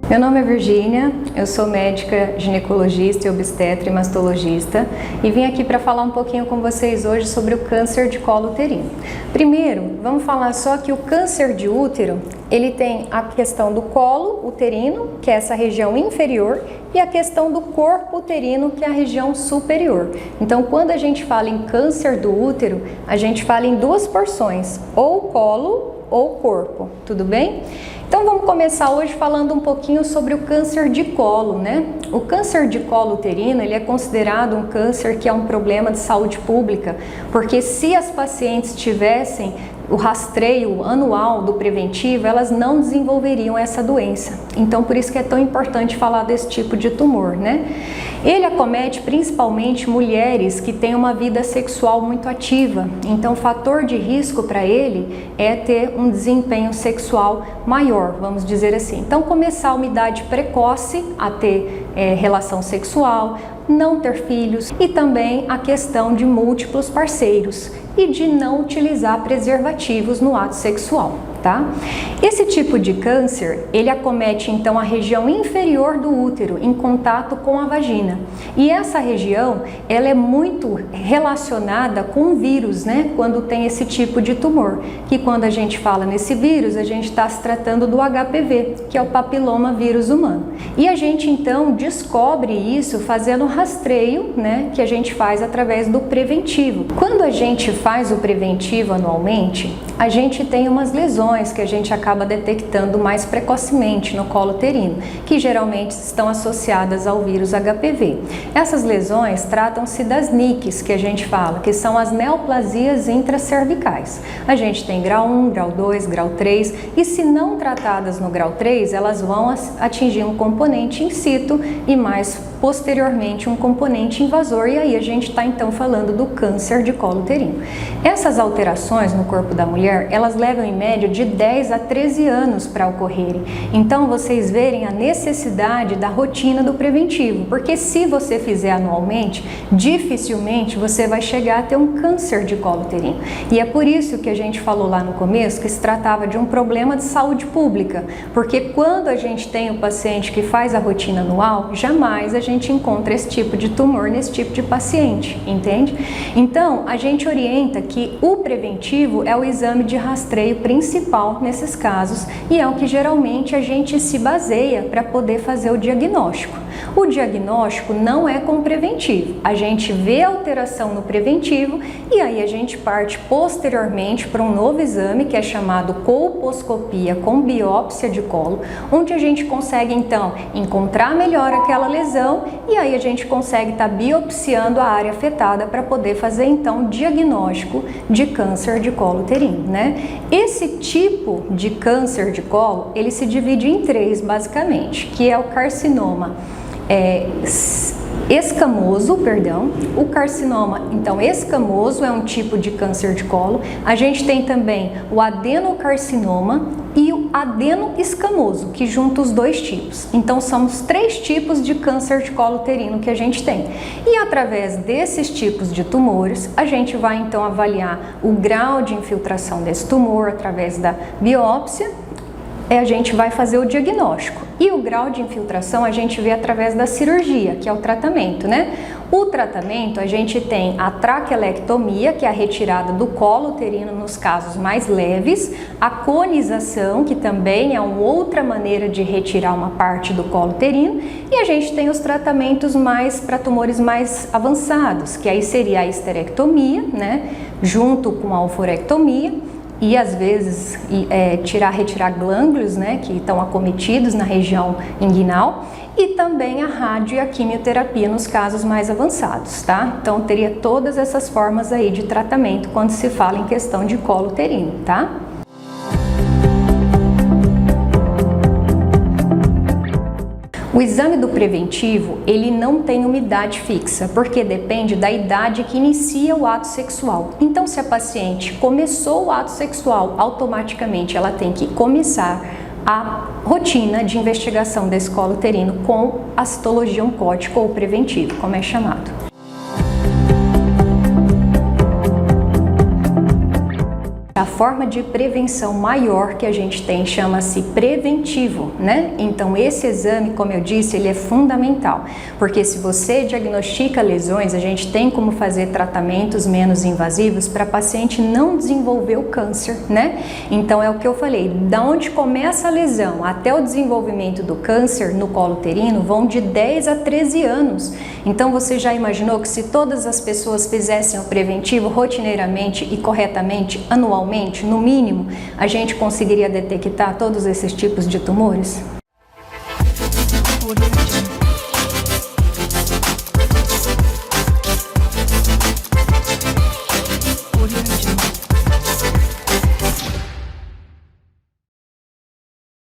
Meu nome é Virgínia, eu sou médica ginecologista e obstetra e mastologista e vim aqui para falar um pouquinho com vocês hoje sobre o câncer de colo uterino. Primeiro, vamos falar só que o câncer de útero, ele tem a questão do colo uterino, que é essa região inferior, e a questão do corpo uterino, que é a região superior. Então, quando a gente fala em câncer do útero, a gente fala em duas porções, ou colo ou corpo, tudo bem? Então vamos começar hoje falando um pouquinho sobre o câncer de colo, né? O câncer de colo uterino, ele é considerado um câncer que é um problema de saúde pública, porque se as pacientes tivessem o rastreio anual do preventivo, elas não desenvolveriam essa doença. Então, por isso que é tão importante falar desse tipo de tumor, né? Ele acomete principalmente mulheres que têm uma vida sexual muito ativa. Então, o fator de risco para ele é ter um desempenho sexual maior, vamos dizer assim. Então, começar uma idade precoce a ter relação sexual, não ter filhos e também a questão de múltiplos parceiros e de não utilizar preservativos no ato sexual, tá? Esse tipo de câncer, ele acomete então a região inferior do útero em contato com a vagina. E essa região, ela é muito relacionada com o vírus, né? Quando tem esse tipo de tumor, que quando a gente fala nesse vírus, a gente está se tratando do HPV, que é o papiloma vírus humano. E a gente então descobre isso fazendo rastreio, né? Que a gente faz através do preventivo. Quando a gente faz o preventivo anualmente, a gente tem umas lesões que a gente acaba detectando mais precocemente no colo uterino, que geralmente estão associadas ao vírus HPV. Essas lesões tratam-se das NICs, que a gente fala, que são as neoplasias intracervicais. A gente tem grau 1, grau 2, grau 3, e se não tratadas no grau 3, elas vão atingir um componente in situ e mais posteriormente um componente invasor, e aí a gente está então falando do câncer de colo uterino. Essas alterações no corpo da mulher, elas levam em média de 10 a 13 anos para ocorrerem. Então vocês verem a necessidade da rotina do preventivo, porque se você fizer anualmente, dificilmente você vai chegar a ter um câncer de colo uterino. E é por isso que a gente falou lá no começo que se tratava de um problema de saúde pública, porque quando a gente tem o paciente que faz a rotina anual, jamais a gente encontra esse tipo de tumor nesse tipo de paciente, entende? Então, a gente orienta que o preventivo é o exame de rastreio principal nesses casos e é o que geralmente a gente se baseia para poder fazer o diagnóstico. O diagnóstico não é com o preventivo, a gente vê a alteração no preventivo e aí a gente parte posteriormente para um novo exame que é chamado colposcopia com biópsia de colo, onde a gente consegue então encontrar melhor aquela lesão e aí a gente consegue estar biopsiando a área afetada para poder fazer então o diagnóstico de câncer de colo uterino, né? Esse tipo de câncer de colo, ele se divide em três basicamente, que é o carcinoma escamoso, o carcinoma, então, escamoso é um tipo de câncer de colo. A gente tem também o adenocarcinoma e o adenoescamoso, que junta os dois tipos. Então, são os três tipos de câncer de colo uterino que a gente tem. E através desses tipos de tumores, a gente vai então avaliar o grau de infiltração desse tumor através da biópsia. A gente vai fazer o diagnóstico e o grau de infiltração a gente vê através da cirurgia, que é o tratamento, né? O tratamento a gente tem a traquelectomia, que é a retirada do colo uterino nos casos mais leves, a conização, que também é uma outra maneira de retirar uma parte do colo uterino, e a gente tem os tratamentos mais para tumores mais avançados, que aí seria a histerectomia, né? Junto com a oforectomia. E às vezes retirar glândulos, né, que estão acometidos na região inguinal, e também a rádio e a quimioterapia nos casos mais avançados, tá? Então teria todas essas formas aí de tratamento quando se fala em questão de colo uterino, tá? O exame do preventivo, ele não tem uma idade fixa, porque depende da idade que inicia o ato sexual. Então, se a paciente começou o ato sexual, automaticamente ela tem que começar a rotina de investigação desse colo uterino com a citologia oncótica ou preventivo, como é chamado. A forma de prevenção maior que a gente tem chama-se preventivo, né? Então esse exame, como eu disse, ele é fundamental, porque se você diagnostica lesões, a gente tem como fazer tratamentos menos invasivos para a paciente não desenvolver o câncer, né? Então é o que eu falei, da onde começa a lesão até o desenvolvimento do câncer no colo uterino vão de 10 a 13 anos. Então você já imaginou que se todas as pessoas fizessem o preventivo rotineiramente e corretamente, anualmente, no mínimo, a gente conseguiria detectar todos esses tipos de tumores?